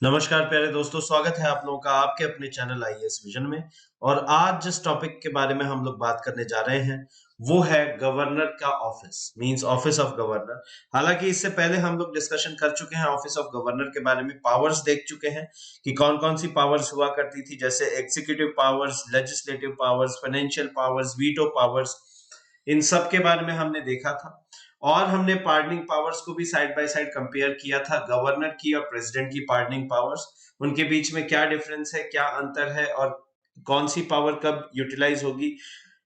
नमस्कार प्यारे दोस्तों, स्वागत है आप लोगों का आपके अपने चैनल आईएएस विजन में। और आज जिस टॉपिक के बारे में हम लोग बात करने जा रहे हैं वो है गवर्नर का office, means office of governor. हालांकि इससे पहले हम लोग डिस्कशन कर चुके हैं ऑफिस ऑफ गवर्नर के बारे में, पावर्स देख चुके हैं कि कौन कौन सी पावर्स हुआ करती थी, जैसे executive powers, legislative powers, financial powers, veto powers. इन सब के बारे में हमने देखा था और हमने पार्डनिंग पावर्स को भी साइड बाय साइड कंपेयर किया था, गवर्नर की और प्रेसिडेंट की पार्डनिंग पावर्स। उनके बीच में क्या डिफरेंस है, क्या अंतर है और कौन सी पावर कब यूटिलाइज होगी,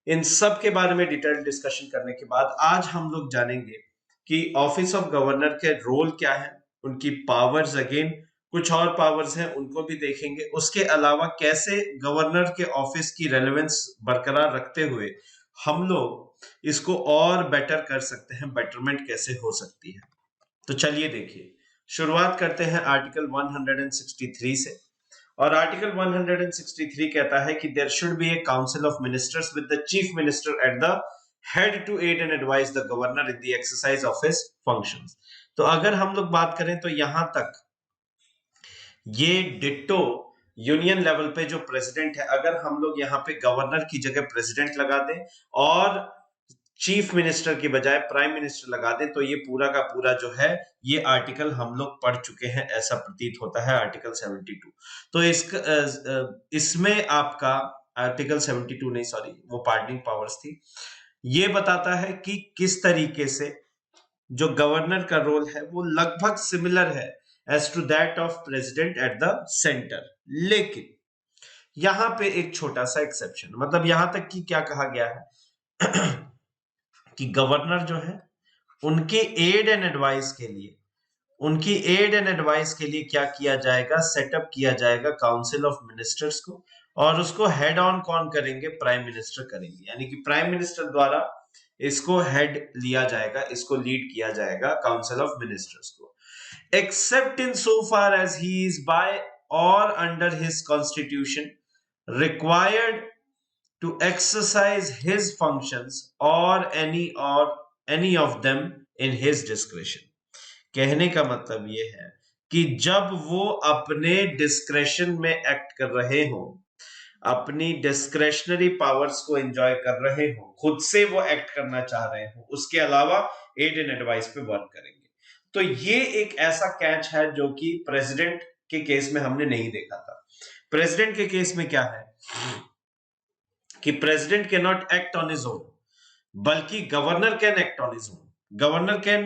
इन सब के बारे में डिटेल डिस्कशन करने के बाद आज हम लोग जानेंगे कि ऑफिस ऑफ गवर्नर के रोल क्या है, उनकी पावर्स, अगेन कुछ और पावर्स हैं उनको भी देखेंगे। उसके अलावा कैसे गवर्नर के ऑफिस की रेलेवेंस बरकरार रखते हुए हम लोग इसको और बेटर कर सकते हैं, बेटरमेंट कैसे हो सकती है। तो चलिए देखिए, शुरुआत करते हैं आर्टिकल 163 से। और आर्टिकल 163 कहता है कि there should be a council of ministers with the chief minister at the head to aid and advise the governor in the exercise of his functions. तो अगर हम लोग बात करें तो यहां तक ये डिट्टो यूनियन लेवल पे जो प्रेसिडेंट है, अगर हम लोग यहाँ पे गवर्नर की जगह प्रेसिडेंट लगा दें और चीफ मिनिस्टर की बजाय प्राइम मिनिस्टर लगा दें तो ये पूरा का पूरा जो है ये आर्टिकल हम लोग पढ़ चुके हैं, ऐसा प्रतीत होता है, आर्टिकल 72। तो इसमें आपका आर्टिकल 72 नहीं, सॉरी, वो पार्डनिंग पावर्स थी। ये बताता है कि किस तरीके से जो गवर्नर का रोल है वो लगभग सिमिलर है as to that of president at the centre. लेकिन यहां पे एक छोटा सा एक्सेप्शन, मतलब यहां तक कि क्या कहा गया है कि गवर्नर जो है उनके एड एंड एडवाइस के लिए, उनकी एड एंड एडवाइस के लिए क्या किया जाएगा, सेटअप किया जाएगा काउंसिल ऑफ मिनिस्टर्स को। और उसको हेड ऑन कौन करेंगे, प्राइम मिनिस्टर करेंगे, यानी कि प्राइम मिनिस्टर द्वारा इसको हेड लिया जाएगा, इसको लीड किया जाएगा काउंसिल ऑफ मिनिस्टर्स को, except in so far as he is by और under his constitution required to exercise his functions or any of them in his discretion। कहने का मतलब ये है कि जब वो अपने डिस्क्रेशन में एक्ट कर रहे हो, अपनी डिस्क्रेशनरी पावर्स को एंजॉय कर रहे हो, खुद से वो एक्ट करना चाह रहे हो, उसके अलावा एड एंड एडवाइस पे वर्क करेंगे। तो ये एक ऐसा कैच है जो कि प्रेसिडेंट के केस में हमने नहीं देखा था। प्रेसिडेंट के केस में क्या है कि president can not act on his own, बल्कि governor can act on his own. Governor can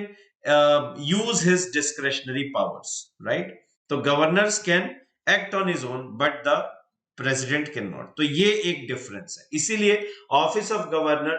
use his discretionary powers, right. तो governors can act on his own but the president can not. तो ये एक difference है, इसीलिए office of governor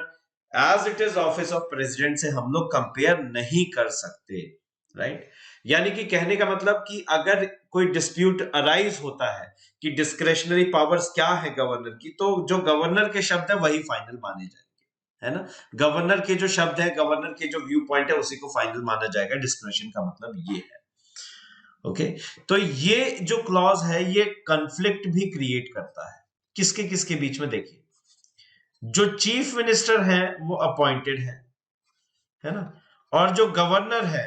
as it is office of president से हम लोग compare नहीं कर सकते, राइट। यानी कि कहने का मतलब कि अगर कोई डिस्प्यूट अराइज होता है कि डिस्क्रेशनरी पावर्स क्या है गवर्नर की, तो जो गवर्नर के शब्द है वही फाइनल माने जाएंगे, है ना। गवर्नर के जो शब्द है, गवर्नर के जो व्यू पॉइंट है, उसी को फाइनल माना जाएगा। डिस्क्रेशन का मतलब ये है, ओके। तो ये जो क्लॉज है ये कंफ्लिक्ट भी क्रिएट करता है, किसके किसके बीच में। देखिए, जो चीफ मिनिस्टर है वो अपॉइंटेड है ना, और जो गवर्नर है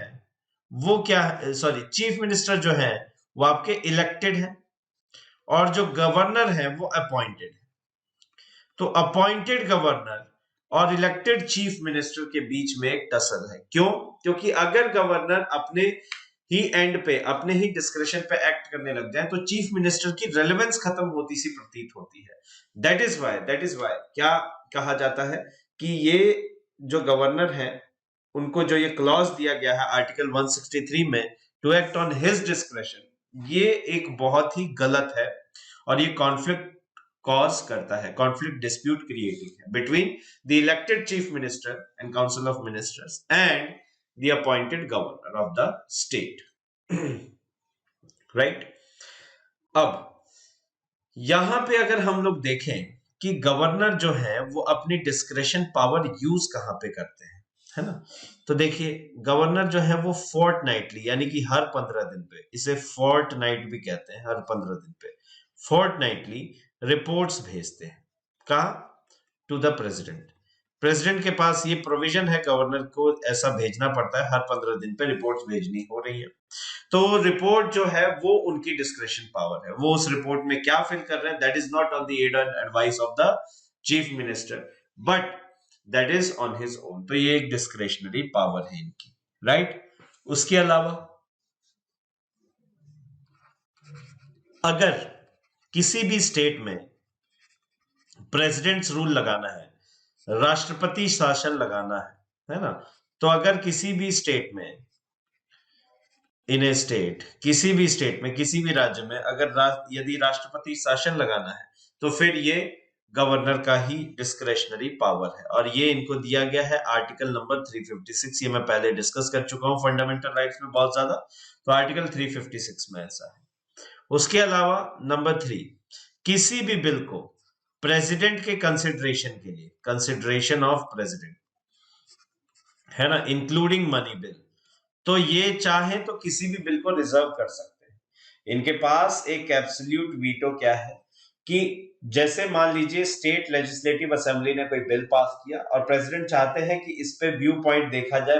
वो क्या है, सॉरी, चीफ मिनिस्टर जो है वो आपके इलेक्टेड है और जो गवर्नर है वो अपॉइंटेड है। तो अपॉइंटेड गवर्नर और इलेक्टेड चीफ मिनिस्टर के बीच में एक टसल है। क्यों? क्योंकि अगर गवर्नर अपने ही एंड पे, अपने ही डिस्क्रिप्शन पे एक्ट करने लग जाए तो चीफ मिनिस्टर की रेलेवेंस खत्म होती सी प्रतीत होती है। दैट इज वाई क्या कहा जाता है कि ये जो गवर्नर है उनको जो ये क्लॉज दिया गया है आर्टिकल 163 में, to act on his discretion, ये एक बहुत ही गलत है और ये कॉन्फ्लिक्ट कॉज करता है, कॉन्फ्लिक्ट डिस्प्यूट क्रिएटिंग है between the elected chief minister and council of ministers and the appointed governor of the state, right. अब यहां पे अगर हम लोग देखें कि गवर्नर जो है वो अपनी डिस्क्रेशन पावर यूज कहां पे करते हैं, है ना। तो देखिए, गवर्नर जो है वो फोर्टनाइटली, यानी कि हर 15 दिन पे, इसे फोर्टनाइट भी कहते हैं, हर 15 दिन पे फोर्टनाइटली रिपोर्ट्स भेजते हैं। कहा? To the president. प्रेसिडेंट के पास ये प्रोविजन है, गवर्नर को ऐसा भेजना पड़ता है, हर 15 दिन पे रिपोर्ट्स भेजनी हो रही है। तो रिपोर्ट जो है वो उनकी डिस्क्रिप्शन पावर है, वो उस रिपोर्ट में क्या फिल कर रहे हैं, that is not on the aid and advise of the chief minister, but that is on his own. तो ये एक डिस्क्रिशनरी पावर है इनकी, राइट। उसके अलावा अगर किसी भी स्टेट में प्रेसिडेंट्स रूल लगाना है, राष्ट्रपति शासन लगाना है ना, तो अगर किसी भी स्टेट में, इन ए स्टेट, किसी भी स्टेट में, किसी भी राज्य में अगर यदि राष्ट्रपति शासन लगाना है तो फिर ये गवर्नर का ही डिस्क्रेशनरी पावर है, और ये इनको दिया गया है आर्टिकल नंबर 356। ये मैं पहले डिस्कस कर चुका हूं फंडामेंटल राइट्स में बहुत ज्यादा, तो आर्टिकल 356 में ऐसा है। उसके अलावा नंबर 3, किसी भी बिल को प्रेसिडेंट के कंसिडरेशन के लिए, कंसिडरेशन ऑफ प्रेसिडेंट है ना, इंक्लूडिंग मनी बिल, तो ये चाहे तो किसी भी बिल को रिजर्व कर सकते हैं। इनके पास एक एब्सोल्यूट वीटो क्या है कि जैसे मान लीजिए स्टेट लेजिस्लेटिव असेंबली ने कोई बिल पास किया और प्रेसिडेंट चाहते हैं कि इस पे व्यू पॉइंट देखा जाए,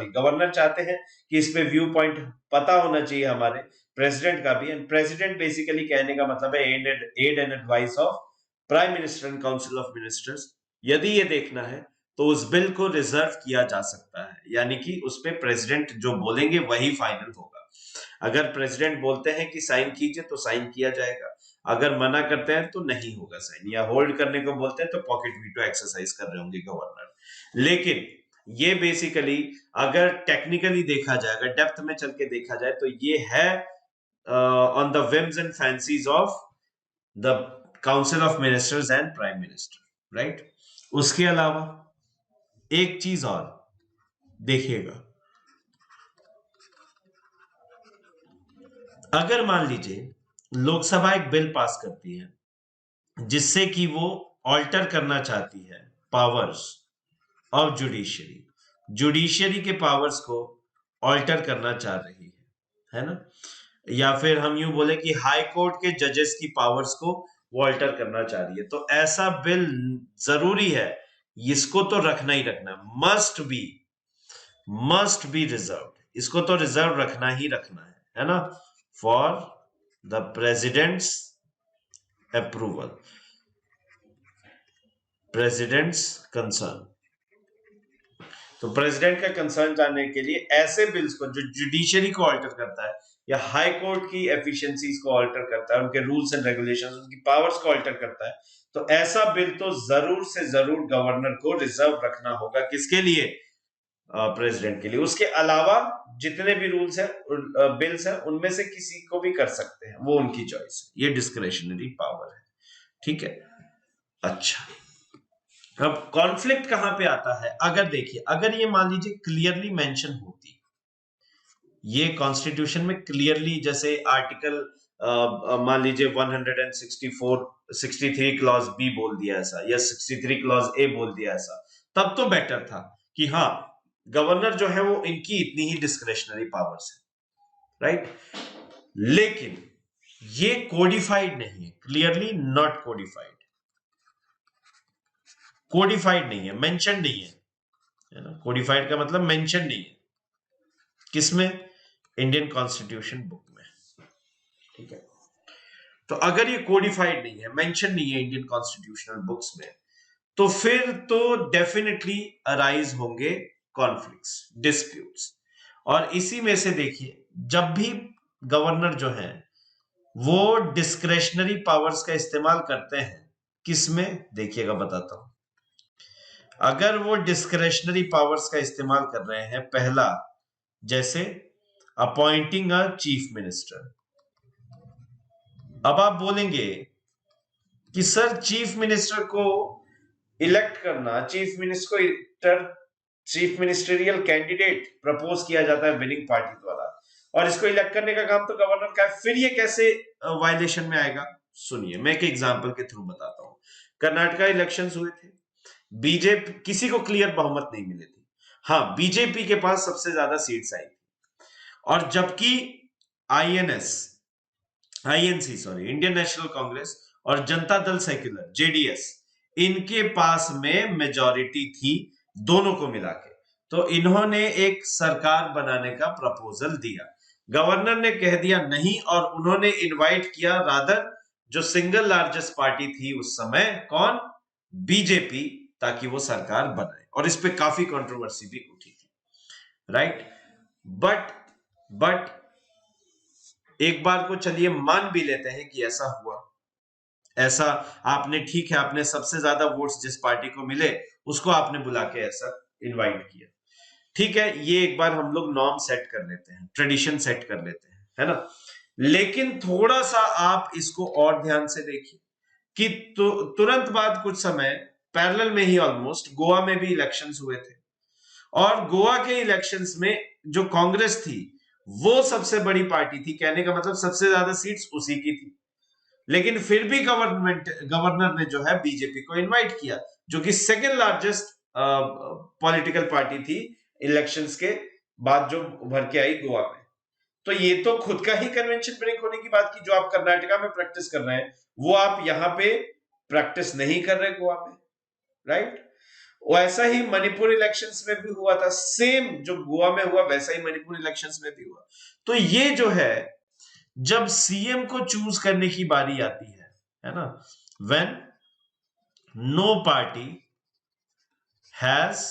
गवर्नर चाहते हैं कि इस पे व्यू पॉइंट पता होना चाहिए हमारे प्रेसिडेंट का भी, एंड प्रेसिडेंट बेसिकली कहने का मतलब है aid and advise of prime minister and council of ministers. यदि ये देखना है तो उस बिल को रिजर्व किया जा सकता है, यानी कि उस पे प्रेसिडेंट जो बोलेंगे वही फाइनल होगा। अगर प्रेसिडेंट बोलते हैं कि साइन कीजिए तो साइन किया जाएगा, अगर मना करते हैं तो नहीं होगा साइन, या होल्ड करने को बोलते हैं तो पॉकेट वीटो एक्सरसाइज कर रहे होंगे गवर्नर। लेकिन ये बेसिकली अगर टेक्निकली देखा जाए, अगर डेप्थ में चल के देखा जाए, तो ये है on the whims and fancies of the council of ministers and prime minister, right. उसके अलावा एक चीज और देखिएगा, अगर मान लीजिए लोकसभा एक बिल पास करती है जिससे कि वो ऑल्टर करना चाहती है पावर्स ऑफ जुडिशियरी, जुडिशियरी के पावर्स को ऑल्टर करना चाह रही है ना, या फिर हम यूं बोले कि हाई कोर्ट के जजेस की पावर्स को वो ऑल्टर करना चाह रही है, तो ऐसा बिल जरूरी है, इसको तो रखना ही रखना, मस्ट बी रिजर्व, इसको तो रिजर्व रखना ही रखना है ना, for the president's approval, president's concern. तो प्रेसिडेंट का कंसर्न जानने के लिए ऐसे बिल्स को जो जुडिशियरी को ऑल्टर करता है या हाई कोर्ट की एफिशिएंसीज को ऑल्टर करता है, उनके रूल्स एंड रेगुलेशंस, उनकी पावर्स को ऑल्टर करता है, तो ऐसा बिल तो जरूर से जरूर गवर्नर को रिजर्व रखना होगा। किसके लिए? प्रेसिडेंट के लिए। उसके अलावा जितने भी रूल्स है, बिल्स है, उनमें से किसी को भी कर सकते हैं, वो उनकी चॉइस है, ये डिस्क्रिशनरी पावर है, ठीक है। अच्छा, अब कॉन्फ्लिक्ट कहां पे आता है? अगर देखिए, अगर ये मान लीजिए क्लियरली मेंशन होती, ये कॉन्स्टिट्यूशन में क्लियरली, जैसे आर्टिकल मान लीजिए 163 क्लॉज बी बोल दिया ऐसा, या 63 क्लॉज ए बोल दिया ऐसा, तब तो बेटर था कि हाँ गवर्नर जो है वो इनकी इतनी ही डिस्क्रिशनरी पावर्स है, राइट। लेकिन ये कोडिफाइड नहीं है, क्लियरली नॉट कोडिफाइड, कोडिफाइड नहीं है, मेंशन नहीं है ना। कोडिफाइड का मतलब मेंशन नहीं है, किसमें? इंडियन कॉन्स्टिट्यूशन बुक में, ठीक है। तो अगर ये कोडिफाइड नहीं है, मेंशन नहीं है इंडियन कॉन्स्टिट्यूशनल बुक्स में, तो फिर तो डेफिनेटली अराइज होंगे कॉन्फ्लिक्ट्स, डिस्प्यूट्स। और इसी में से देखिए, जब भी गवर्नर जो है वो डिस्क्रेशनरी पावर्स का इस्तेमाल करते हैं, किसमें? देखिएगा, बताता हूं। अगर वो डिस्क्रेशनरी पावर्स का इस्तेमाल कर रहे हैं, पहला जैसे अपॉइंटिंग अ चीफ मिनिस्टर। अब आप बोलेंगे कि सर चीफ मिनिस्टर को इलेक्ट करना, चीफ मिनिस्टरियल कैंडिडेट प्रपोज किया जाता है विनिंग पार्टी द्वारा, और इसको इलेक्ट करने का काम तो गवर्नर का है, फिर ये कैसे वायलेशन में आएगा? सुनिए, मैं एक एग्जांपल के थ्रू बताता हूं। कर्नाटका इलेक्शंस हुए थे, बीजेपी, किसी को क्लियर बहुमत नहीं मिली थी, हाँ बीजेपी के पास सबसे ज्यादा सीट्स आई थी, और जबकि आईएनसी इंडियन नेशनल कांग्रेस और जनता दल सेक्युलर जेडीएस, इनके पास में मेजॉरिटी थी दोनों को मिला के, तो इन्होंने एक सरकार बनाने का प्रपोजल दिया। गवर्नर ने कह दिया नहीं, और उन्होंने इनवाइट किया रादर जो सिंगल लार्जेस्ट पार्टी थी उस समय, कौन, बीजेपी, ताकि वो सरकार बनाए, और इस पे काफी कंट्रोवर्सी भी उठी थी, राइट। बट एक बार को चलिए मान भी लेते हैं कि ऐसा हुआ, ऐसा आपने, ठीक है, आपने सबसे ज्यादा वोट्स जिस पार्टी को मिले उसको आपने बुला के ऐसा इनवाइट किया, ठीक है, ये एक बार हम लोग नॉर्म सेट कर लेते हैं, ट्रेडिशन सेट कर लेते हैं, है ना। लेकिन थोड़ा सा आप इसको और ध्यान से देखिए कि तुरंत बाद कुछ समय पैरेलल में ही ऑलमोस्ट गोवा में भी इलेक्शंस हुए थे, और गोवा के इलेक्शंस में जो कांग्रेस थी वो सबसे बड़ी पार्टी थी, कहने का मतलब सबसे ज्यादा सीट्स उसी की थी, लेकिन फिर भी गवर्नर ने जो है बीजेपी को इनवाइट किया, जो कि सेकेंड लार्जेस्ट पॉलिटिकल पार्टी थी इलेक्शंस के बाद जो उभर के आई गोवा में। तो ये तो खुद का ही कन्वेंशन ब्रेक होने की बात की, जो आप कर्नाटका में प्रैक्टिस कर रहे हैं वो आप यहां पे प्रैक्टिस नहीं कर रहे गोवा में, राइट। वैसा ही मणिपुर इलेक्शंस में भी हुआ था, सेम जो गोवा में हुआ वैसा ही मणिपुर इलेक्शंस में भी हुआ। तो ये जो है, जब सीएम को चूज करने की बारी आती है ना, when no party has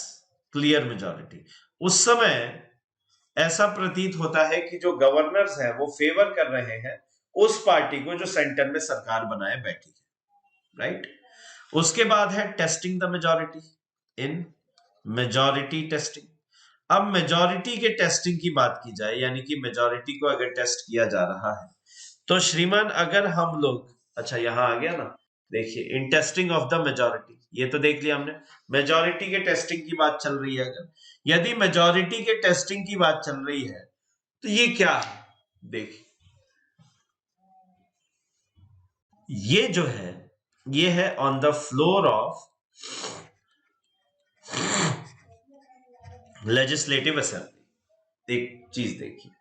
clear majority, उस समय ऐसा प्रतीत होता है कि जो गवर्नर्स हैं वो फेवर कर रहे हैं उस पार्टी को जो सेंटर में सरकार बनाए बैठी है, राइट। उसके बाद है testing the majority in majority testing. अब मेजॉरिटी के टेस्टिंग की बात की जाए, यानी कि मेजॉरिटी को अगर टेस्ट किया जा रहा है, तो श्रीमान अगर हम लोग, अच्छा यहां आ गया ना, देखिए in testing of the majority, ये तो देख लिया हमने, मेजॉरिटी के टेस्टिंग की बात चल रही है। अगर यदि मेजॉरिटी के टेस्टिंग की बात चल रही है तो ये क्या है, देखिए ये जो है ये है on the floor of legislative assembly. एक चीज देखिए,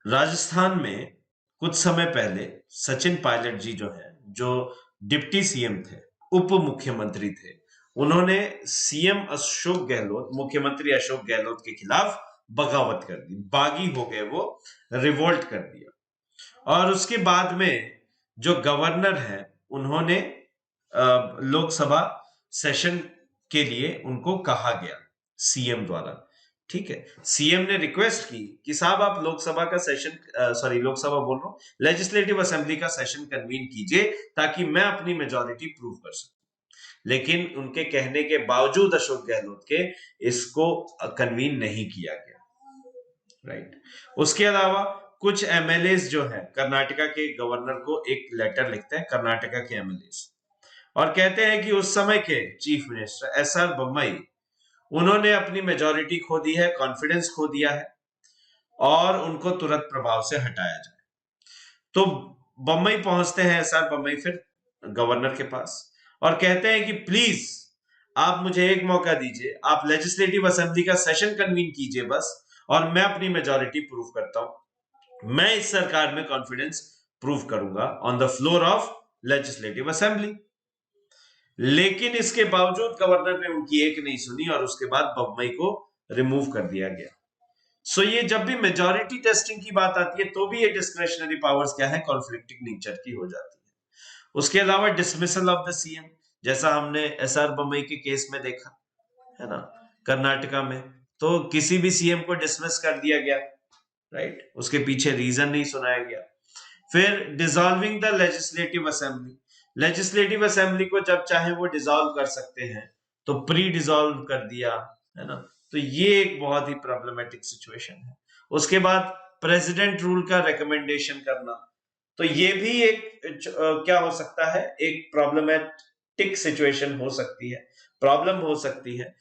राजस्थान में कुछ समय पहले सचिन पायलट जी जो है, जो डिप्टी सीएम थे, उप मुख्यमंत्री थे, उन्होंने सीएम अशोक गहलोत, मुख्यमंत्री अशोक गहलोत के खिलाफ बगावत कर दी, बागी हो गए वो, रिवोल्ट कर दिया। और उसके बाद में जो गवर्नर है उन्होंने लोकसभा सेशन के लिए उनको कहा गया सीएम द्वारा, ठीक है, सीएम ने रिक्वेस्ट की कि साहब आप लोकसभा का सेशन, लोकसभा बोल रहा हूं, लेजिस्लेटिव असेंबली का सेशन कन्वीन कीजिए ताकि मैं अपनी मेजॉरिटी प्रूव कर सकूं। लेकिन उनके कहने के बावजूद अशोक गहलोत के इसको कन्वीन नहीं किया गया, राइट। उसके अलावा कुछ एमएलएस जो है कर्नाटका के गवर्नर को एक लेटर लिखते हैं, कर्नाटका के एमएलएस, और कहते हैं कि उस समय के चीफ मिनिस्टर एसआर बोम्मई, उन्होंने अपनी मेजॉरिटी खो दी है, कॉन्फिडेंस खो दिया है, और उनको तुरंत प्रभाव से हटाया जाए। तो बम्बई पहुंचते हैं एसआर बम्बई फिर गवर्नर के पास, और कहते हैं कि प्लीज आप मुझे एक मौका दीजिए, आप लेजिस्लेटिव असेंबली का सेशन कन्वीन कीजिए बस, और मैं अपनी मेजॉरिटी प्रूव करता हूं, मैं इस सरकार में कॉन्फिडेंस प्रूव करूंगा on the floor of legislative assembly. लेकिन इसके बावजूद गवर्नर ने उनकी एक नहीं सुनी, और उसके बाद बम्बई को रिमूव कर दिया गया। सो ये जब भी मेजॉरिटी टेस्टिंग की बात आती है तो भी ये डिस्क्रेशनरी पावर्स क्या है, कॉन्फ्लिक्टिंग नेचर की हो जाती है। उसके अलावा डिसमिसल ऑफ द सीएम, जैसा हमने एसआर बम्बई के केस में देखा है ना, कर्नाटका में, तो किसी भी सीएम को डिसमिस कर दिया गया, राइट, उसके पीछे रीजन नहीं सुनाया गया। फिर dissolving the legislative assembly, legislative assembly को जब चाहे वो डिसॉल्व कर सकते हैं, तो प्री डिसॉल्व कर दिया, है ना, तो ये एक बहुत ही प्रॉब्लमेटिक सिचुएशन है। उसके बाद प्रेसिडेंट रूल का रिकमेंडेशन करना, तो ये भी एक क्या हो सकता है, एक प्रॉब्लमेटिक सिचुएशन हो सकती है, प्रॉब्लम हो सकती है,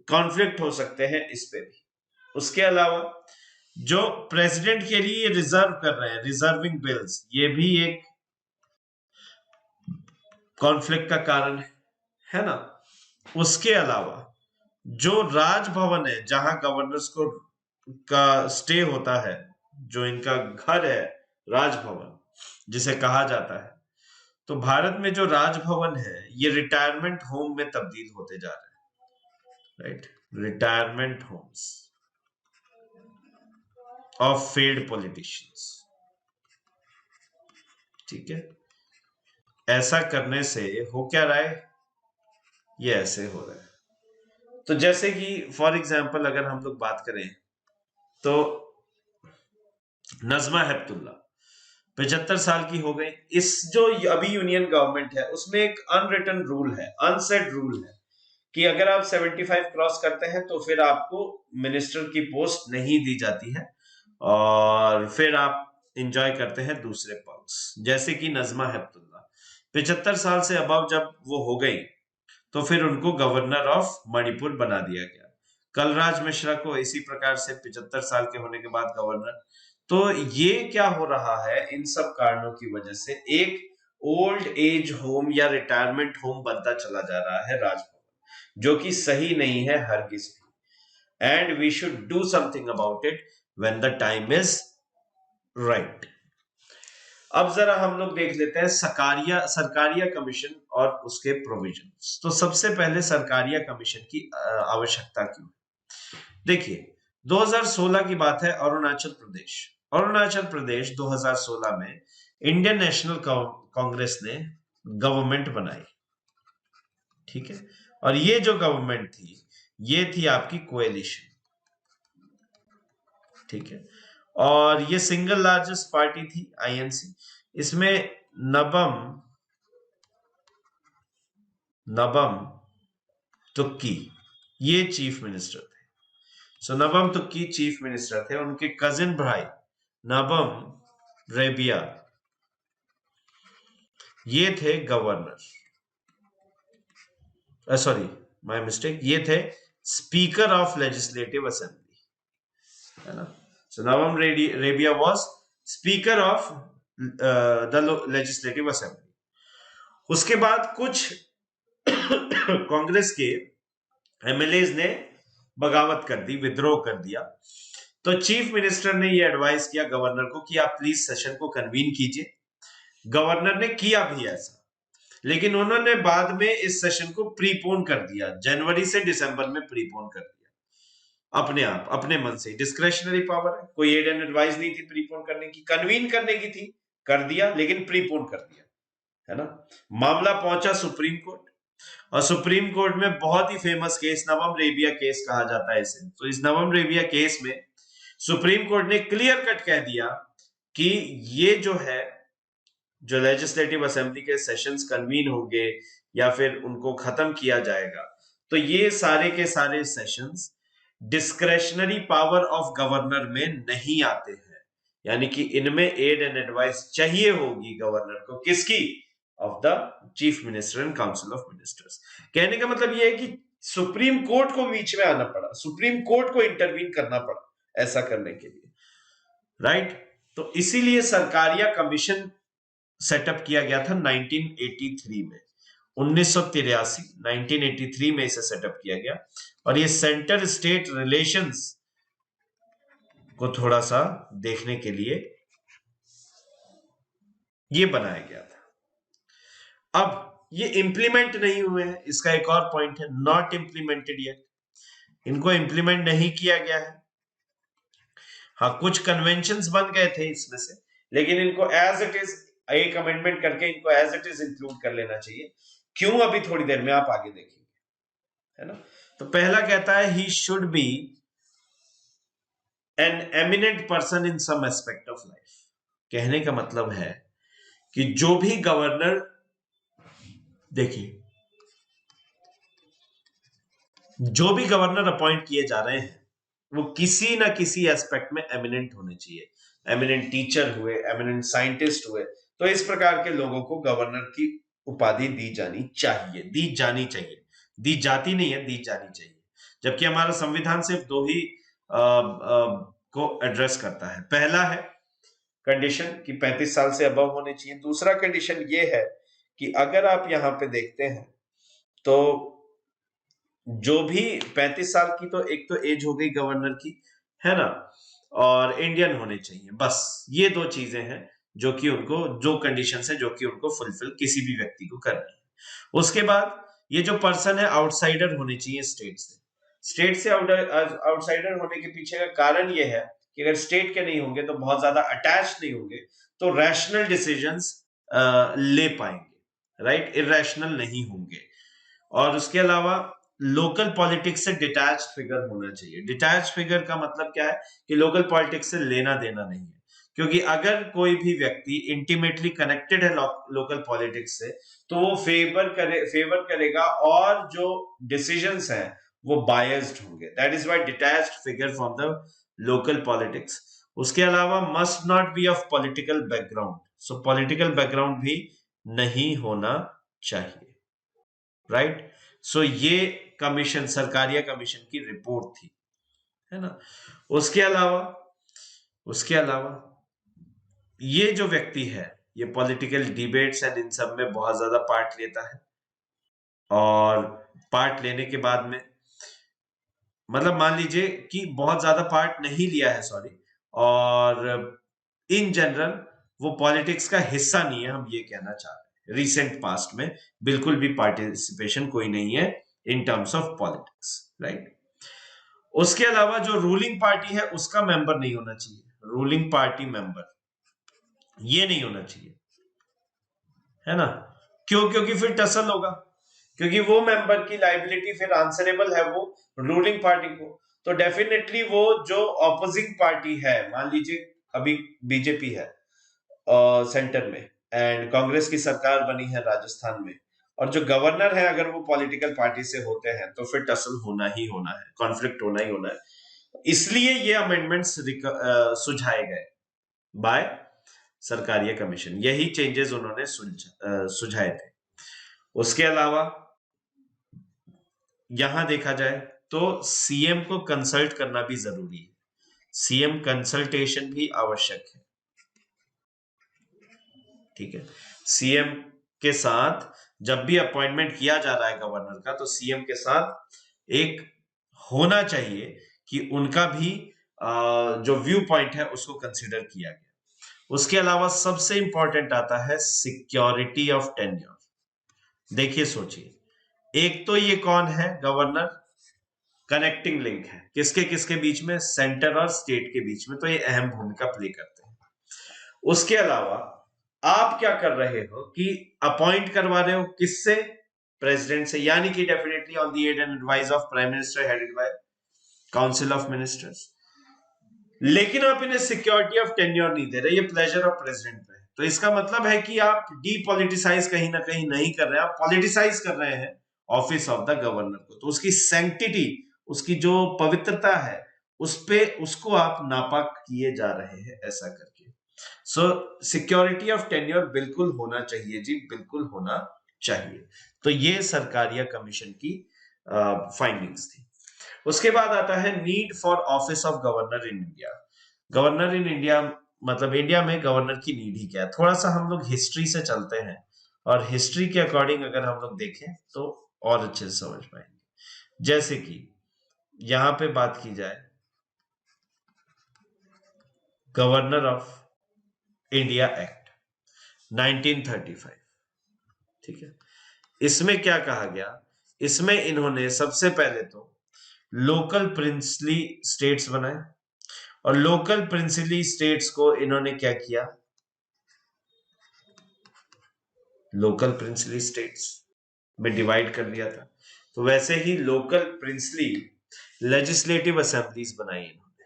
कॉन्फ्लिक्ट हो सकते हैं इस पे भी। उसके अलावा जो प्रेसिडेंट के लिए रिजर्व कर रहे हैं, रिजर्विंग बिल्स, ये भी एक कॉन्फ्लिक्ट का कारण है ना। उसके अलावा जो राजभवन है, जहां गवर्नर्स को का स्टे होता है, जो इनका घर है राजभवन जिसे कहा जाता है, तो भारत में जो राजभवन है ये रिटायरमेंट होम में तब्दील होते जा रहे हैं, right? Retirement Holmes of failed politicians, ठीक है। ऐसा करने से हो क्या रहा है, ये ऐसे हो रहा है। तो जैसे कि फॉर एग्जांपल अगर हम लोग बात करें तो नजमा हेपतुल्ला 75 साल की हो गई। इस जो अभी यूनियन गवर्नमेंट है उसमें एक अनरिटन रूल है, अनसेड रूल है कि अगर आप 75 क्रॉस करते हैं तो फिर आपको मिनिस्टर की पोस्ट नहीं दी जाती है और फिर आप एंजॉय करते हैं दूसरे पर्क्स। जैसे कि नजमा हेपतुल्ला 75 साल से अबव जब वो हो गई तो फिर उनको गवर्नर ऑफ मणिपुर बना दिया गया। कलराज मिश्रा को इसी प्रकार से 75 साल के होने के बाद गवर्नर। तो ये क्या हो रहा है, इन सब कारणों की वजह से एक ओल्ड एज होम या रिटायरमेंट होम बनता चला जा रहा है राजभवन, जो कि सही नहीं है हरगिज भी। And we should do something about it when the time is right. अब जरा हम लोग देख लेते हैं सरकारिया कमीशन और उसके प्रोविजंस। तो सबसे पहले सरकारिया कमीशन की आवश्यकता क्यों? देखिए 2016 की बात है, अरुणाचल प्रदेश 2016 में इंडियन नेशनल कांग्रेस ने गवर्नमेंट बनाई, ठीक है। और ये जो गवर्नमेंट थी ये थी आपकी कोएलिशन, ठीक है। और ये सिंगल लार्जेस्ट पार्टी थी आईएनसी। इसमें नबम तुक्की ये चीफ मिनिस्टर थे। सो नबम तुक्की चीफ मिनिस्टर थे, उनके कजिन भाई नबम रेबिया ये थे गवर्नर, सॉरी माय मिस्टेक, ये थे स्पीकर ऑफ लेजिस्लेटिव असेंबली, है ना। So Nabam Rebia was speaker of the legislative assembly. उसके बाद कुछ कांग्रेस के एमएलएज ने बगावत कर दी, विद्रोह कर दिया। तो चीफ मिनिस्टर ने ये एडवाइस किया गवर्नर को कि आप प्लीज सेशन को कन्वीन कीजिए। गवर्नर ने किया भी ऐसा, लेकिन उन्होंने बाद में इस सेशन को प्रीपोन कर दिया, जनवरी से दिसंबर में प्रीपोन कर दिया अपने आप, अपने मन से। डिस्क्रेशनरी पावर है, कोई एड एंड एडवाइस नहीं थी प्रीपोन करने की, कन्वीन करने की थी, कर दिया लेकिन प्रीपोन कर दिया, है ना। मामला पहुंचा सुप्रीम कोर्ट और सुप्रीम कोर्ट में बहुत ही फेमस केस नवम रेबिया केस कहा जाता है इसे। तो इस नवम रेबिया केस में सुप्रीम कोर्ट ने क्लियर कट कह दिया कि ये जो है, जो लेजिस्लेटिव असेंबली के सेशंस कन्वीन होंगे या फिर उनको खत्म किया जाएगा, तो ये सारे के सारे sessions discretionary power of governor में नहीं आते हैं, यानी कि इनमें एड एंड एडवाइस चाहिए होगी गवर्नर को, किसकी? Of the chief minister and council of ministers. कहने का मतलब यह है कि सुप्रीम कोर्ट को बीच में आना पड़ा, सुप्रीम कोर्ट को इंटरवीन करना पड़ा ऐसा करने के लिए, राइट। तो इसीलिए सरकारिया कमीशन सेटअप किया गया था 1983 में, 1983 में इसे सेटअप किया गया। और ये सेंटर स्टेट रिलेशंस को थोड़ा सा देखने के लिए ये बनाया गया था। अब ये इंप्लीमेंट नहीं हुए हैं, इसका एक और पॉइंट है, नॉट इंप्लीमेंटेड येट, इनको इंप्लीमेंट नहीं किया गया है। हाँ, कुछ कन्वेंशंस बन गए थे इसमें से, लेकिन इनको एज इट इज एक अमेंडमेंट करके इनको एज इट इज इंक्लूड कर लेना चाहिए। क्यों? अभी थोड़ी देर में आप आगे देखेंगे, है ना। तो पहला कहता है he should be an eminent person in some aspect of life. कहने का मतलब है कि जो भी गवर्नर, देखिए जो भी गवर्नर अपॉइंट किए जा रहे हैं वो किसी ना किसी एस्पेक्ट में एमिनेंट होने चाहिए। एमिनेंट टीचर हुए, एमिनेंट साइंटिस्ट हुए, तो इस प्रकार के लोगों को गवर्नर की उपाधि दी जानी चाहिए, दी जाती नहीं है, दी जानी चाहिए। जबकि हमारा संविधान सिर्फ दो ही को एड्रेस करता है। पहला है कंडीशन कि 35 साल से अबव होने चाहिए। दूसरा कंडीशन ये है कि अगर आप यहां पे देखते हैं तो जो भी 35 साल की, तो एक तो एज हो गई गवर्नर की, है ना, और इंडियन होने चाहिए, बस ये दो चीजें हैं जो कि उनको जो कंडीशन है जो कि उनको फुलफिल किसी भी व्यक्ति को करनी है। उसके बाद ये जो पर्सन है आउटसाइडर होने चाहिए स्टेट से आउटसाइडर होने के पीछे का कारण ये है कि अगर स्टेट के नहीं होंगे तो बहुत ज्यादा अटैच नहीं होंगे तो रैशनल डिसीजंस ले पाएंगे, राइट, इरेशनल नहीं होंगे। और उसके अलावा लोकल पॉलिटिक्स से डिटैच फिगर होना चाहिए। डिटैच फिगर का मतलब क्या है कि लोकल पॉलिटिक्स से लेना देना नहीं है, क्योंकि अगर कोई भी व्यक्ति इंटीमेटली कनेक्टेड है लोकल पॉलिटिक्स से तो वो फेवर करेगा और जो डिसीजंस हैं वो बायस्ड होंगे। That is why detached figure from the local politics. उसके अलावा must not be of political background, so political background भी नहीं होना चाहिए, राइट। सो ये कमीशन, सरकारिया कमीशन की रिपोर्ट थी, है ना। उसके अलावा ये जो व्यक्ति है ये पॉलिटिकल डिबेट्स एंड इन सब में बहुत ज्यादा पार्ट लेता है, और पार्ट लेने के बाद में मतलब मान लीजिए कि बहुत ज्यादा पार्ट नहीं लिया है, सॉरी, और इन जनरल वो पॉलिटिक्स का हिस्सा नहीं है, हम ये कहना चाह रहे हैं। रिसेंट पास्ट में बिल्कुल भी पार्टिसिपेशन कोई नहीं है in terms of politics, right. उसके अलावा जो रूलिंग पार्टी है उसका मेंबर नहीं होना चाहिए, रूलिंग पार्टी मेंबर ये नहीं होना चाहिए, है ना। क्यों? क्योंकि फिर टसल होगा, क्योंकि वो मेंबर की लाइबिलिटी फिर आंसरेबल है वो रूलिंग पार्टी को। तो डेफिनेटली वो जो ऑपोजिंग पार्टी है, मान लीजिए अभी बीजेपी है सेंटर में एंड कांग्रेस की सरकार बनी है राजस्थान में, और जो गवर्नर है अगर वो पॉलिटिकल पार्टी से होते हैं तो फिर टसल होना ही होना है, कॉन्फ्लिक्ट होना ही होना है। इसलिए ये अमेंडमेंट्स सुझाए गए बाय सरकारिया कमीशन, यही चेंजेस उन्होंने सुझाए थे। उसके अलावा यहां देखा जाए तो सीएम को कंसल्ट करना भी जरूरी है, सीएम कंसल्टेशन भी आवश्यक है, ठीक है। सीएम के साथ जब भी अपॉइंटमेंट किया जा रहा है गवर्नर का तो सीएम के साथ एक होना चाहिए कि उनका भी जो व्यू पॉइंट है उसको कंसिडर किया गया। उसके अलावा सबसे इंपॉर्टेंट आता है सिक्योरिटी ऑफ टेन्योर। देखिए सोचिए, एक तो ये कौन है, गवर्नर, कनेक्टिंग लिंक है किसके किसके बीच में, सेंटर और स्टेट के बीच में, तो ये अहम भूमिका प्ले करते हैं। उसके अलावा आप क्या कर रहे हो कि अपॉइंट करवा रहे हो किससे, प्रेसिडेंट से, यानी कि definitely on the aid and advise of prime minister headed by council of ministers. लेकिन आप इन्हें सिक्योरिटी ऑफ टेन्योर नहीं दे रहे, ये प्लेजर ऑफ प्रेसिडेंट पे है। तो इसका मतलब है कि आप डीपॉलिटिसाइज कहीं ना कहीं नहीं कर रहे हैं, आप पॉलिटिसाइज कर रहे हैं ऑफिस ऑफ द गवर्नर को। तो उसकी सैंक्टिटी, उसकी जो पवित्रता है उस पे उसको आप नापाक किए जा रहे हैं ऐसा करके। सो सिक्योरिटी ऑफ टेन्योर बिल्कुल होना चाहिए जी, बिल्कुल होना चाहिए। तो ये सरकारिया कमीशन की फाइंडिंग्स थी। उसके बाद आता है need for office of governor in India. Governor in India मतलब इंडिया में गवर्नर की नीड ही क्या है। थोड़ा सा हम लोग हिस्ट्री से चलते हैं और हिस्ट्री के अकॉर्डिंग अगर हम लोग देखें तो और अच्छे से समझ पाएंगे। जैसे कि यहां पे बात की जाए गवर्नर ऑफ इंडिया एक्ट 1935, ठीक है। इसमें क्या कहा गया, इसमें इन्होंने सबसे पहले तो लोकल प्रिंसली स्टेट्स बनाए, और लोकल प्रिंसली स्टेट्स को इन्होंने क्या किया, लोकल प्रिंसली स्टेट्स में डिवाइड कर दिया था। तो वैसे ही लोकल प्रिंसली लेजिस्लेटिव असेंबलीज बनाई इन्होंने,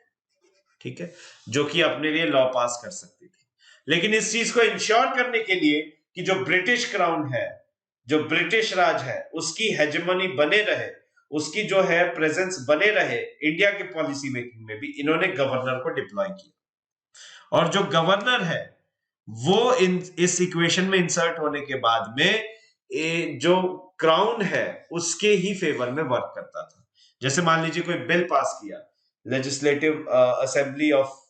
ठीक है, जो कि अपने लिए लॉ पास कर सकती थी। लेकिन इस चीज को इंश्योर करने के लिए कि जो ब्रिटिश क्राउन है, जो ब्रिटिश राज है, उसकी हेजेमनी बने रहे, उसकी जो है प्रेजेंस बने रहे इंडिया के पॉलिसी मेकिंग में भी, इन्होंने गवर्नर को डिप्लॉय किया। और जो गवर्नर है वो इस इक्वेशन में इंसर्ट होने के बाद में जो क्राउन है उसके ही फेवर में वर्क करता था। जैसे मान लीजिए कोई बिल पास किया legislative assembly of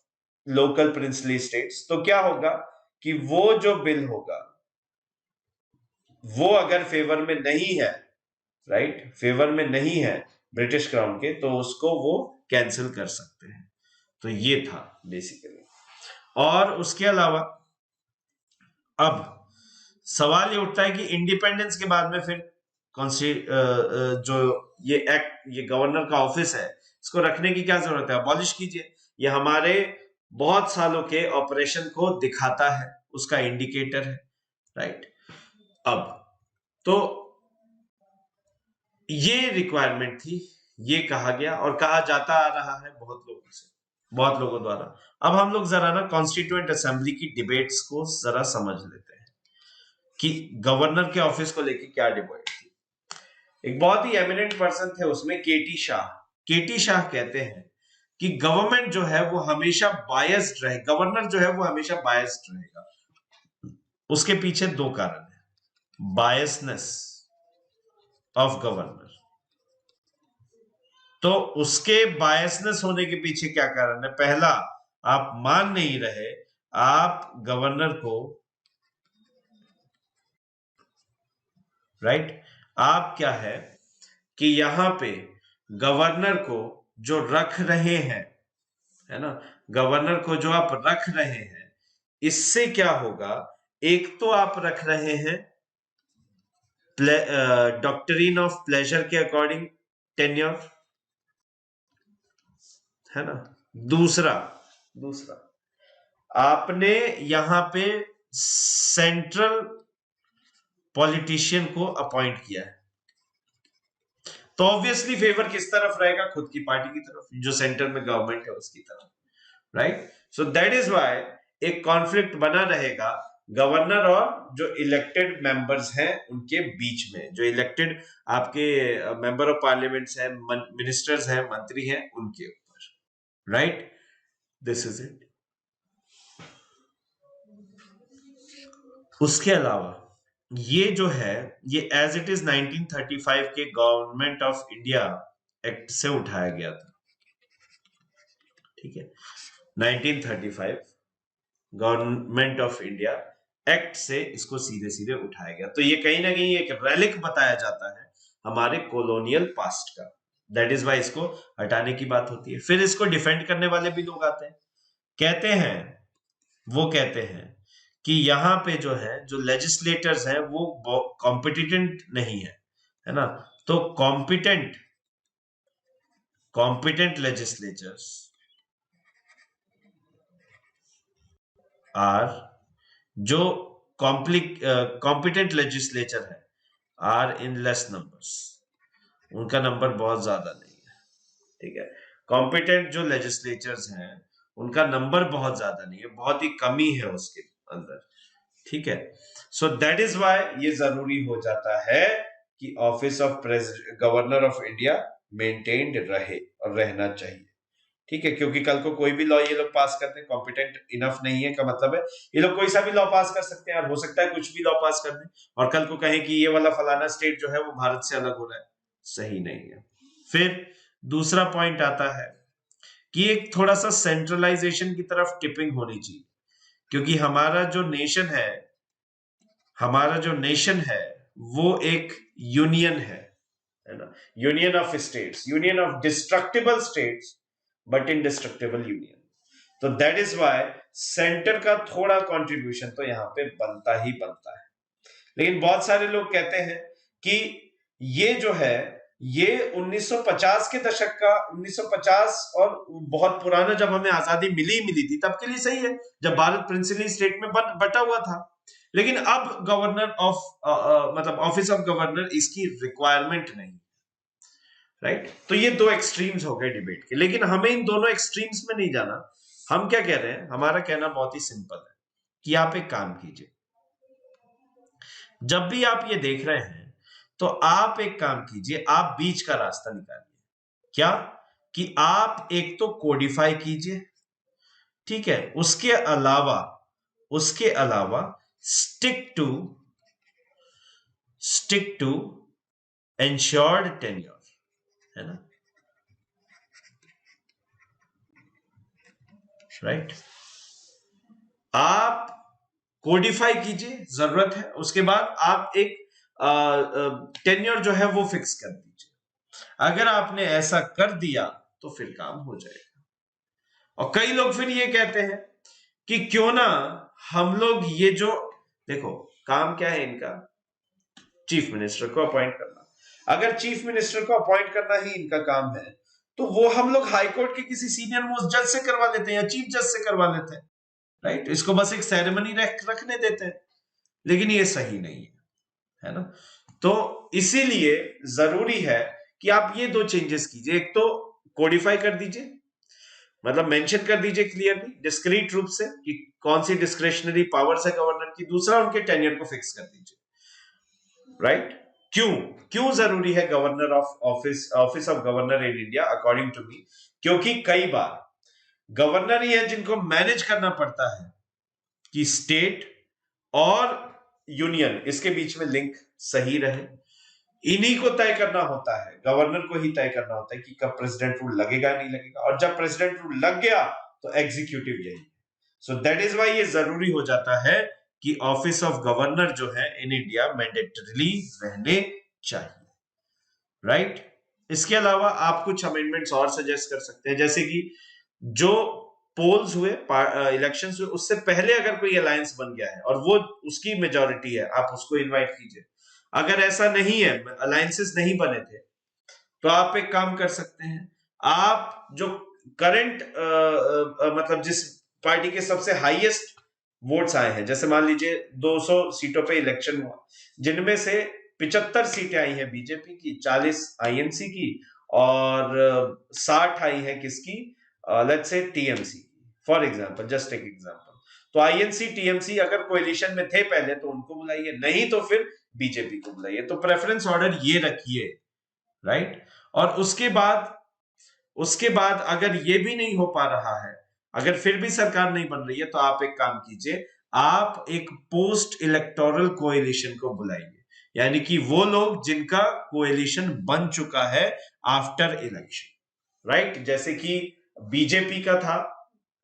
local princely states, तो क्या होगा कि वो जो बिल होगा वो अगर फेवर में नहीं है, राइट, फेवर में नहीं है ब्रिटिश क्राउन के, तो उसको वो कैंसिल कर सकते हैं। तो ये था बेसिकली। और उसके अलावा अब सवाल ये उठता है कि इंडिपेंडेंस के बाद में फिर जो ये एक्ट, ये गवर्नर का ऑफिस है, इसको रखने की क्या जरूरत है? अबॉलिश कीजिए। ये हमारे बहुत सालों के ऑपरेशन को दिखाता है, उसका इंडिकेटर है, राइट। अब तो ये रिक्वायरमेंट थी, ये कहा गया और कहा जाता आ रहा है बहुत लोगों से, बहुत लोगों द्वारा। अब हम लोग जरा ना कॉन्स्टिट्यूएंट असेंबली की डिबेट्स को जरा समझ लेते हैं कि गवर्नर के ऑफिस को लेकर क्या डिबेट थी। एक बहुत ही एमिनेंट पर्सन थे उसमें, केटी शाह। केटी शाह कहते हैं कि गवर्नमेंट जो है वो हमेशा बायस्ड रहे, गवर्नर जो है वो हमेशा बायस्ड रहेगा। उसके पीछे दो कारण है, बायसनेस ऑफ गवर्नर। तो उसके बायसनेस होने के पीछे क्या कारण है? पहला, आप मान नहीं रहे, आप गवर्नर को, राइट, आप क्या है कि यहां पे गवर्नर को जो रख रहे हैं, है ना, गवर्नर को जो आप रख रहे हैं, इससे क्या होगा? एक तो आप रख रहे हैं डॉक्ट्रिन ऑफ प्लेजर के अकॉर्डिंग टेन्योर, है ना। दूसरा दूसरा आपने यहां पे सेंट्रल पॉलिटिशियन को अपॉइंट किया है, तो ऑब्वियसली फेवर किस तरफ रहेगा? खुद की पार्टी की तरफ, जो सेंटर में गवर्नमेंट है उसकी तरफ, right. So that is why एक कॉन्फ्लिक्ट बना रहेगा गवर्नर और जो इलेक्टेड मेंबर्स हैं उनके बीच में, जो इलेक्टेड आपके मेंबर ऑफ पार्लियामेंट्स हैं, मिनिस्टर्स हैं, मंत्री हैं, उनके ऊपर, राइट। This is it. उसके अलावा ये जो है, ये एज इट इज 1935 के गवर्नमेंट ऑफ इंडिया एक्ट से उठाया गया था, ठीक है। 1935 गवर्नमेंट ऑफ इंडिया एक्ट से इसको सीधे सीधे उठाया गया। तो ये कहीं ना कहीं एक रेलिक बताया जाता है हमारे कॉलोनियल पास्ट का, दैट इज वाई इसको हटाने की बात होती है। फिर इसको डिफेंड करने वाले भी लोग आते हैं, कहते हैं, वो कहते हैं कि यहाँ पे जो है, जो लेजिस्लेटर्स हैं वो कॉम्पिटेंट नहीं है ना। तो कॉम्पिटेंट लेजिस्लेटर्स आर, जो कॉम्पिटेंट लेजिस्लेचर है, आर इन लेस नंबर्स, उनका नंबर बहुत ज्यादा नहीं है, ठीक है। कॉम्पिटेंट जो लेजिस्लेचर्स हैं उनका नंबर बहुत ज्यादा नहीं है, बहुत ही कमी है उसके अंदर, ठीक है। सो दैट इज व्हाई ये जरूरी हो जाता है कि office of governor of India maintained रहे और रहना चाहिए, ठीक है। क्योंकि कल को कोई भी लॉ ये लोग पास करते हैं, कॉम्पिटेंट इनफ नहीं है का मतलब है ये लोग कोई सा भी लॉ पास कर सकते हैं, और हो सकता है कुछ भी लॉ पास कर दें और कल को कहें कि ये वाला फलाना स्टेट जो है वो भारत से अलग हो रहा है, सही नहीं है। फिर दूसरा पॉइंट आता है कि एक थोड़ा सा सेंट्रलाइजेशन की तरफ टिपिंग होनी चाहिए, क्योंकि हमारा जो नेशन है वो एक यूनियन है ना, union of states, union of destructible states but indestructible union. तो दैट इज व्हाई सेंटर का थोड़ा कंट्रीब्यूशन तो यहाँ पे बनता ही बनता है। लेकिन बहुत सारे लोग कहते हैं कि ये जो है ये 1950 के दशक का, 1950 और बहुत पुराना, जब हमें आजादी मिली थी तब के लिए सही है, जब भारत प्रिंसिपली स्टेट में बटा हुआ था। लेकिन अब गवर्नर ऑफ मतलब ऑफिस ऑफ गवर्नर इसकी रिक्वायरमेंट नहीं, राइट। तो ये दो एक्सट्रीम्स हो गए डिबेट के, लेकिन हमें इन दोनों एक्सट्रीम्स में नहीं जाना। हम क्या कह रहे हैं, हमारा कहना बहुत ही सिंपल है कि आप एक काम कीजिए, जब भी आप ये देख रहे हैं तो आप एक काम कीजिए, आप बीच का रास्ता निकालिए। क्या? कि आप एक तो कोडिफाई कीजिए, ठीक है, उसके अलावा स्टिक टू एंश्योर्ड टेन्योर, है ना, राइट। आप कोडिफाई कीजिए, जरूरत है, उसके बाद आप एक टेन्योर जो है वो फिक्स कर दीजिए। अगर आपने ऐसा कर दिया तो फिर काम हो जाएगा। और कई लोग फिर ये कहते हैं कि क्यों ना हम लोग ये जो देखो काम क्या है इनका, चीफ मिनिस्टर को अपॉइंट करना। अगर चीफ मिनिस्टर को अपॉइंट करना ही इनका काम है तो वो हम लोग हाईकोर्ट के किसी सीनियर मोस्ट जज से करवा लेते हैं या चीफ जज से करवा लेते हैं, राइट। इसको बस एक सेरेमनी रखने देते हैं, लेकिन ये सही नहीं है ना। तो इसीलिए जरूरी है कि आप ये दो चेंजेस कीजिए, एक तो कोडिफाई कर दीजिए, मतलब मेंशन कर दीजिए क्लियरली डिस्क्रीट रूप से कि कौन सी डिस्क्रिशनरी पावर्स है गवर्नर की, दूसरा उनके टेन्योर को फिक्स कर दीजिए, राइट। क्यों क्यों जरूरी है governor of office of governor in India according to me, क्योंकि कई बार गवर्नर ही है जिनको मैनेज करना पड़ता है कि स्टेट और यूनियन इसके बीच में लिंक सही रहे। इन्हीं को तय करना होता है, गवर्नर को ही तय करना होता है कि कब प्रेसिडेंट रूल लगेगा नहीं लगेगा, और जब प्रेसिडेंट रूल लग गया तो एग्जीक्यूटिव यही है। सो दैट इज वाई ये जरूरी हो जाता है कि ऑफिस ऑफ गवर्नर जो है इन इंडिया मैंडेटरीली रहने चाहिए, राइट। इसके अलावा आप कुछ अमेंडमेंट्स और सजेस्ट कर सकते हैं, जैसे कि जो पोल्स हुए, इलेक्शंस हुए, उससे पहले अगर कोई अलायंस बन गया है और वो उसकी मेजॉरिटी है, आप उसको इनवाइट कीजिए। अगर ऐसा नहीं है, अलायंसेस नहीं बने थे, तो आप एक काम कर सकते हैं, आप जो करंट मतलब जिस पार्टी के सबसे हाईएस्ट वोट्स आए हैं, जैसे मान लीजिए 200 सीटों पे इलेक्शन हुआ, जिनमें से 75 सीटें आई हैं बीजेपी की, 40 आईएनसी की, और 60 आई हैं किसकी, let's say TMC, for example, just एक एग्जांपल। तो आईएनसी टीएमसी अगर कोएलिशन में थे पहले तो उनको बुलाइए, नहीं तो फिर बीजेपी को बुलाइए। तो प्रेफरेंस ऑर्डर ये रखिए, राइट। और उसके बाद अगर ये भी नहीं हो पा रहा है, अगर फिर भी सरकार नहीं बन रही है, तो आप एक काम कीजिए, आप एक पोस्ट इलेक्टोरल कोएलिशन को बुलाइए, यानी कि वो लोग जिनका कोएलिशन बन चुका है आफ्टर इलेक्शन, राइट। जैसे कि बीजेपी का था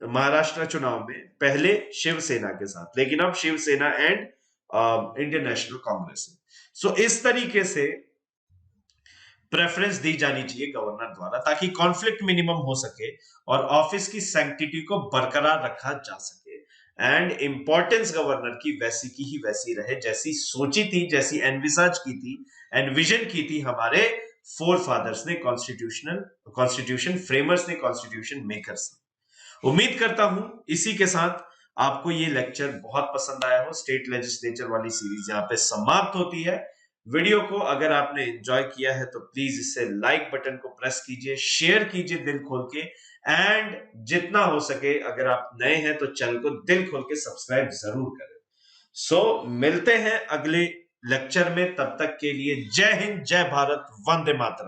महाराष्ट्र चुनाव में पहले शिवसेना के साथ, लेकिन अब शिवसेना एंड इंडियन नेशनल कांग्रेस है। सो इस तरीके से प्रेफरेंस दी जानी चाहिए गवर्नर द्वारा, ताकि कॉन्फ्लिक्ट मिनिमम हो सके और ऑफिस की सैंक्टिटी को बरकरार रखा जा सके, एंड इंपॉर्टेंस गवर्नर की वैसी की ही वैसी रहे, जैसी सोची थी, जैसी एनविसाज की थी, एनविजन की थी हमारे फोर फादर्स ने, कॉन्स्टिट्यूशन फ्रेमर्स ने, कॉन्स्टिट्यूशन मेकर्स ने। उम्मीद करता हूं इसी के साथ आपको ये लेक्चर बहुत पसंद आया हो। स्टेट लेजिस्लेचर वाली सीरीज यहाँ पे समाप्त होती है। वीडियो को अगर आपने एंजॉय किया है तो प्लीज इसे लाइक बटन को प्रेस कीजिए, शेयर कीजिए दिल खोल के, एंड जितना हो सके अगर आप नए हैं तो चैनल को दिल खोल के सब्सक्राइब जरूर करें। सो मिलते हैं अगले लेक्चर में, तब तक के लिए जय हिंद, जय भारत, वंदे मातरम।